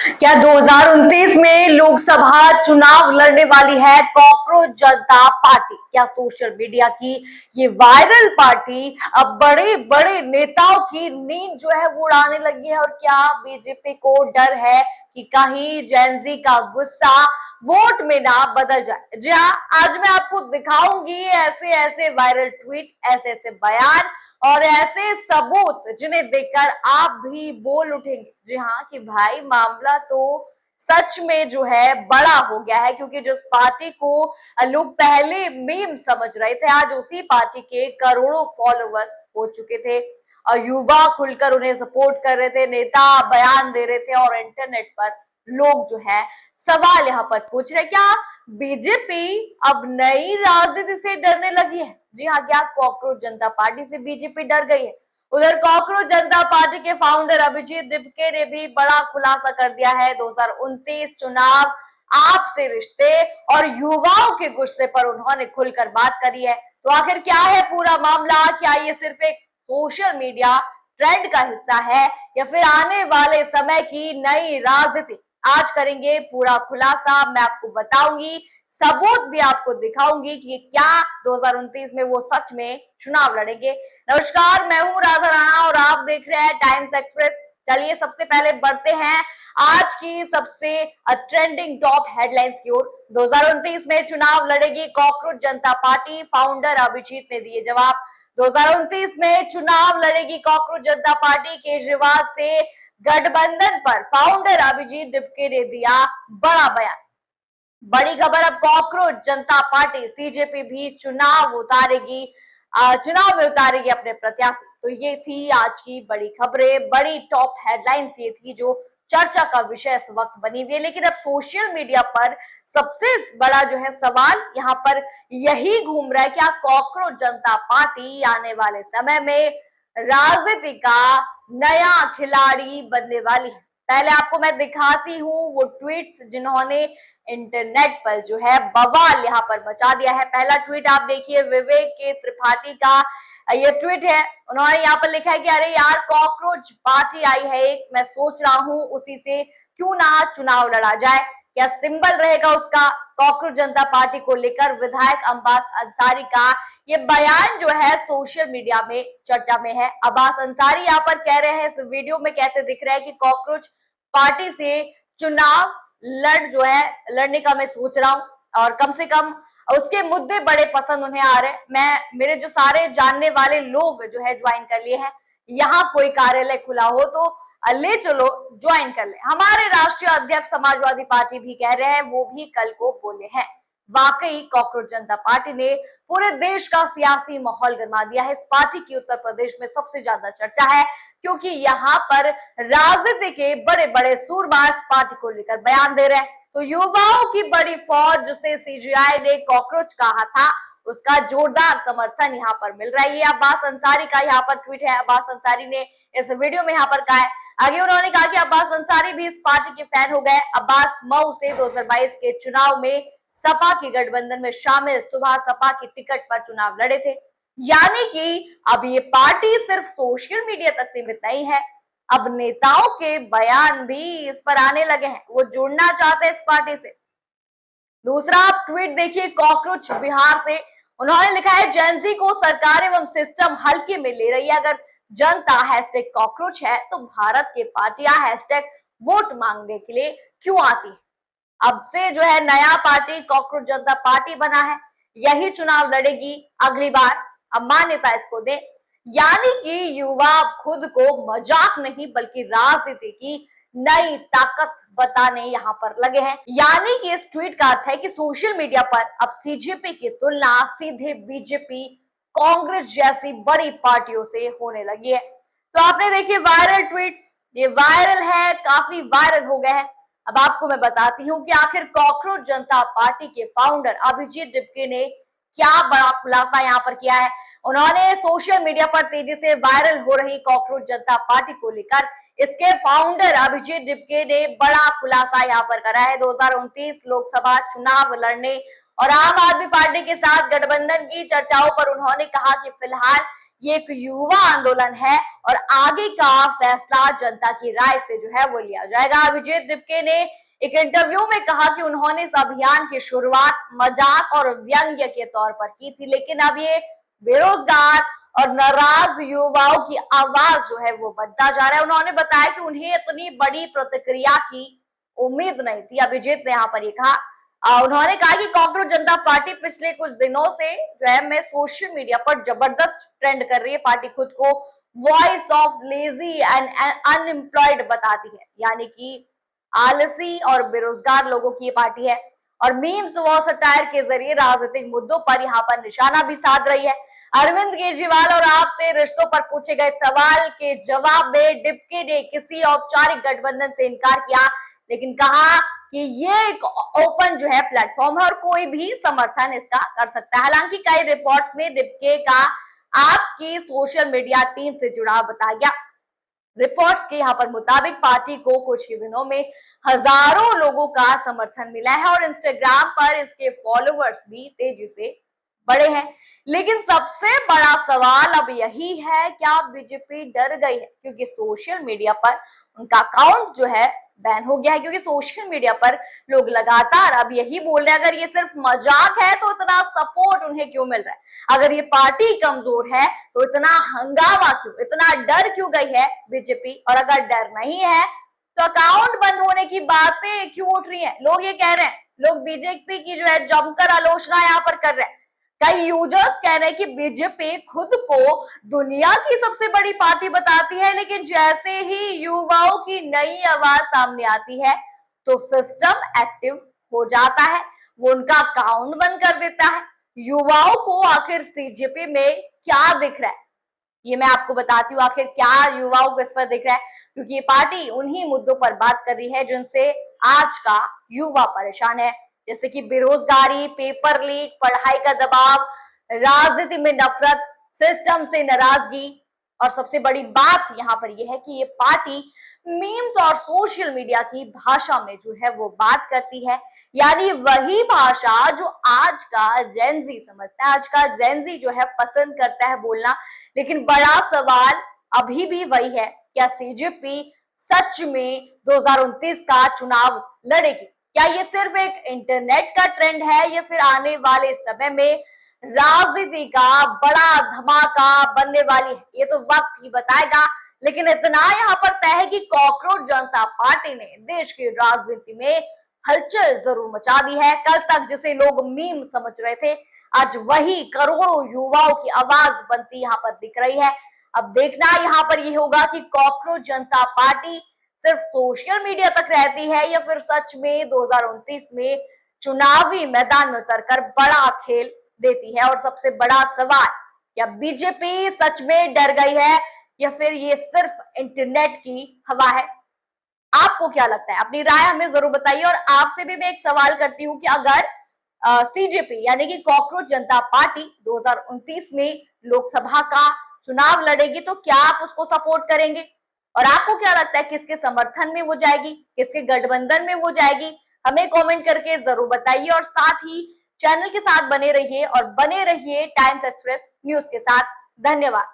क्या 2029 में लोकसभा चुनाव लड़ने वाली है कॉकरोच जनता पार्टी? क्या सोशल मीडिया की ये वायरल पार्टी अब बड़े बड़े नेताओं की नींद जो है वो उड़ाने लगी है? और क्या बीजेपी को डर है कि कहीं जेनजी का गुस्सा वोट में ना बदल जाए? जी हाँ, आज मैं आपको दिखाऊंगी ऐसे ऐसे वायरल ट्वीट, ऐसे ऐसे बयान और ऐसे सबूत जिन्हें देखकर आप भी बोल उठेंगे जी हाँ कि भाई मामला तो सच में जो है बड़ा हो गया है, क्योंकि जिस पार्टी को लोग पहले मीम समझ रहे थे, आज उसी पार्टी के करोड़ों फॉलोअर्स हो चुके थे और युवा खुलकर उन्हें सपोर्ट कर रहे थे, नेता बयान दे रहे थे और इंटरनेट पर लोग जो है सवाल यहाँ पर पूछ रहे, क्या बीजेपी अब नई राजनीति से डरने लगी है? जी हाँ, क्या कॉकरोच जनता पार्टी से बीजेपी डर गई है? उधर कॉकरोच जनता पार्टी के फाउंडर अभिजीत दिपके ने भी बड़ा खुलासा कर दिया है। 2029 चुनाव आपसे रिश्ते और युवाओं के गुस्से पर उन्होंने खुलकर बात करी है। तो आखिर क्या है पूरा मामला? क्या ये सिर्फ एक सोशल मीडिया ट्रेंड का हिस्सा है या फिर आने वाले समय की नई राजनीति? आज करेंगे पूरा खुलासा, मैं आपको बताऊंगी, सबूत भी आपको दिखाऊंगी कि क्या 2029 में वो सच में चुनाव लड़ेंगे। नमस्कार, मैं हूं राधा राणा और आप देख रहे हैं टाइम्स एक्सप्रेस। चलिए सबसे पहले बढ़ते हैं आज की सबसे ट्रेंडिंग टॉप हेडलाइंस की ओर। 2029 में चुनाव लड़ेगी कॉकरोच जनता पार्टी, फाउंडर अभिजीत ने दिए जवाब। 2029 में चुनाव लड़ेगी कॉकरोच जनता पार्टी, केजरीवाल से गठबंधन पर फाउंडर अभिजीत दिपके ने दिया बड़ा बयान। बड़ी खबर, अब कॉकरोच जनता पार्टी सीजेपी भी चुनाव में उतारेगी अपने प्रत्याशी। तो ये थी आज की बड़ी खबरें, बड़ी टॉप हेडलाइंस ये थी जो चर्चा का विषय इस वक्त बनी हुई है। लेकिन अब सोशल मीडिया पर सबसे बड़ा जो है सवाल यहाँ पर यही घूम रहा है, क्या कॉकरोच जनता पार्टी आने वाले समय में राजनीति का नया खिलाड़ी बनने वाली है? पहले आपको मैं दिखाती हूँ वो ट्वीट्स जिन्होंने इंटरनेट पर जो है बवाल यहाँ पर मचा दिया है। पहला ट्वीट आप देखिए, विवेक के त्रिपाठी का ये ट्वीट है। उन्होंने यहाँ पर लिखा है कि अरे यार, कॉकरोच पार्टी आई है एक, मैं सोच रहा हूँ उसी से क्यों ना चुनाव लड़ा जाए, क्या सिंबल रहेगा उसका? कॉकरोच जनता पार्टी को लेकर विधायक अब्बास अंसारी का ये बयान जो है सोशल मीडिया में चर्चा में है। अब्बास अंसारी यहाँ पर कह रहे हैं, इस वीडियो में कहते दिख रहे हैं कि कॉकरोच पार्टी से चुनाव लड़ने का मैं सोच रहा हूं और कम से कम उसके मुद्दे बड़े पसंद उन्हें आ रहे हैं। मेरे जो सारे जानने वाले लोग जो है ज्वाइन कर लिए हैं, यहाँ कोई कार्यालय खुला हो तो ले चलो, ज्वाइन कर ले। हमारे राष्ट्रीय अध्यक्ष समाजवादी पार्टी भी कह रहे हैं, वो भी कल को बोले हैं। वाकई कॉकरोच जनता पार्टी ने पूरे देश का सियासी माहौल गरमा दिया है। इस पार्टी की उत्तर प्रदेश में सबसे ज्यादा चर्चा है, क्योंकि यहाँ पर राजनीति के बड़े बड़े सूरमा इस पार्टी को लेकर बयान दे रहे हैं। तो युवाओं की बड़ी फौज, जिसे सीजीआई ने कॉकरोच कहा था, उसका जोरदार समर्थन यहाँ पर मिल रहा है। ये अब्बास अंसारी का यहाँ पर ट्वीट है। अब्बास अंसारी ने इस वीडियो में यहाँ पर कहा है। आगे उन्होंने कहा कि अब्बास अंसारी भी इस पार्टी के फैन हो गए। अब्बास मऊ से 2022 के चुनाव में सपा की गठबंधन में शामिल सुबह सपा की टिकट पर चुनाव लड़े थे। यानी कि अब ये पार्टी सिर्फ सोशल मीडिया तक सीमित नहीं है, अब नेताओं के बयान भी इस पर आने लगे हैं, वो जुड़ना चाहते हैं इस पार्टी से। दूसरा आप ट्वीट देखिए, कॉकरोच बिहार से। उन्होंने लिखा है, जेनजी को सरकार एवं सिस्टम हल्के में ले रही है। अगर जनता हैशटैग कॉकरोच है तो भारत की पार्टियां हैशटैग वोट मांगने के लिए क्यों आती है? अब से जो है नया पार्टी कॉकरोच जनता पार्टी बना है, यही चुनाव लड़ेगी अगली बार। अब मान्यता इसको दे, यानी कि युवा खुद को मजाक नहीं बल्कि राजनीति की नई ताकत बताने यहाँ पर लगे हैं। यानी कि इस ट्वीट का अर्थ है कि सोशल मीडिया पर अब सीजेपी की तुलना सीधे बीजेपी, कांग्रेस जैसी बड़ी पार्टियों से होने लगी है। तो आपने देखिए वायरल ट्वीट्स, ये वायरल है, काफी वायरल हो गए हैं। अब आपको मैं बताती हूँ कि आखिर कॉकरोच जनता पार्टी के फाउंडर अभिजीत दिपके ने क्या बड़ा खुलासा यहाँ पर किया है। उन्होंने सोशल मीडिया पर तेजी से वायरल हो रही कॉकरोच जनता पार्टी को लेकर इसके फाउंडर अभिजीत दिपके ने बड़ा खुलासा यहाँ पर करा है। 2029 लोकसभा चुनाव लड़ने और आम आदमी पार्टी के साथ गठबंधन की चर्चाओं पर उन्होंने कहा कि फिलहाल ये एक युवा आंदोलन है और आगे का फैसला जनता की राय से जो है वो लिया जाएगा। अभिजीत दिपके ने एक इंटरव्यू में कहा कि उन्होंने इस अभियान की शुरुआत मजाक और व्यंग्य के तौर पर की थी, लेकिन अब ये बेरोजगार और नाराज युवाओं की आवाज जो है वो बनता जा रहा है। उन्होंने बताया कि उन्हें इतनी बड़ी प्रतिक्रिया की उम्मीद नहीं थी। अभिजीत ने यहाँ पर ये कहा, उन्होंने कहा कि कॉकरोच जनता पार्टी पिछले कुछ दिनों से जो है मैं सोशल मीडिया पर जबरदस्त ट्रेंड कर रही है। पार्टी खुद को voice of lazy and unemployed बताती है, यानी कि आलसी और बेरोजगार लोगों की ये पार्टी है और मीम्स व सटायर के जरिए राजनीतिक मुद्दों पर यहाँ पर निशाना भी साध रही है। अरविंद केजरीवाल और आपसे रिश्तों पर पूछे गए सवाल के जवाब में डिपके ने किसी औपचारिक गठबंधन से इनकार किया, लेकिन कहा कि ये एक ओपन जो है प्लेटफॉर्म है और कोई भी समर्थन इसका कर सकता है। हालांकि कई रिपोर्ट्स में डिपके का आपकी सोशल मीडिया टीम से जुड़ाव बताया गया। रिपोर्ट्स के यहाँ पर मुताबिक पार्टी को कुछ ही दिनों में हजारों लोगों का समर्थन मिला है और इंस्टाग्राम पर इसके फॉलोअर्स भी तेजी से बढ़े हैं। लेकिन सबसे बड़ा सवाल अब यही है, क्या बीजेपी डर गई है? क्योंकि सोशल मीडिया पर उनका अकाउंट जो है बैन हो गया है, क्योंकि सोशल मीडिया पर लोग लगातार अब यही बोल रहे हैं, अगर ये सिर्फ मजाक है तो इतना सपोर्ट उन्हें क्यों मिल रहा है? अगर ये पार्टी कमजोर है तो इतना हंगामा क्यों, इतना डर क्यों गई है बीजेपी? और अगर डर नहीं है तो अकाउंट बंद होने की बातें क्यों उठ रही है? लोग ये कह रहे हैं, लोग बीजेपी की जो है जमकर आलोचना यहाँ पर कर रहे हैं। कई यूजर्स कह रहे हैं कि बीजेपी खुद को दुनिया की सबसे बड़ी पार्टी बताती है, लेकिन जैसे ही युवाओं की नई आवाज सामने आती है तो सिस्टम एक्टिव हो जाता है, वो उनका अकाउंट बंद कर देता है। युवाओं को आखिर बीजेपी में क्या दिख रहा है, ये मैं आपको बताती हूँ। आखिर क्या युवाओं को इस पर दिख रहा है, क्योंकि ये पार्टी उन्हीं मुद्दों पर बात कर रही है जिनसे आज का युवा परेशान है, जैसे कि बेरोजगारी, पेपर लीक, पढ़ाई का दबाव, राजनीति में नफरत, सिस्टम से नाराजगी। और सबसे बड़ी बात यहाँ पर यह है कि ये पार्टी मीम्स और सोशल मीडिया की भाषा में जो है वो बात करती है, यानी वही भाषा जो आज का जेनजी समझता है, आज का जेनजी जो है पसंद करता है बोलना। लेकिन बड़ा सवाल अभी भी वही है, क्या बीजेपी सच में 2029 का चुनाव लड़ेगी? क्या ये सिर्फ एक इंटरनेट का ट्रेंड है या फिर आने वाले समय में राजनीति का बड़ा धमाका बनने वाली है? ये तो वक्त ही बताएगा। लेकिन इतना यहाँ पर तय है कि कॉकरोच जनता पार्टी ने देश की राजनीति में हलचल जरूर मचा दी है। कल तक जिसे लोग मीम समझ रहे थे, आज वही करोड़ों युवाओं की आवाज बनती यहाँ पर दिख रही है। अब देखना यहाँ पर ये होगा कि कॉकरोच जनता पार्टी सिर्फ सोशल मीडिया तक रहती है या फिर सच में 2029 में चुनावी मैदान में उतरकर बड़ा खेल देती है। और सबसे बड़ा सवाल, क्या बीजेपी सच में डर गई है या फिर ये सिर्फ इंटरनेट की हवा है? आपको क्या लगता है? अपनी राय हमें जरूर बताइए। और आपसे भी मैं एक सवाल करती हूँ कि अगर सीजेपी यानी कि कॉकरोच जनता पार्टी 2029 में लोकसभा का चुनाव लड़ेगी तो क्या आप उसको सपोर्ट करेंगे? और आपको क्या लगता है किसके समर्थन में वो जाएगी, किसके गठबंधन में वो जाएगी? हमें कमेंट करके जरूर बताइए और साथ ही चैनल के साथ बने रहिए और बने रहिए टाइम्स एक्सप्रेस न्यूज के साथ। धन्यवाद।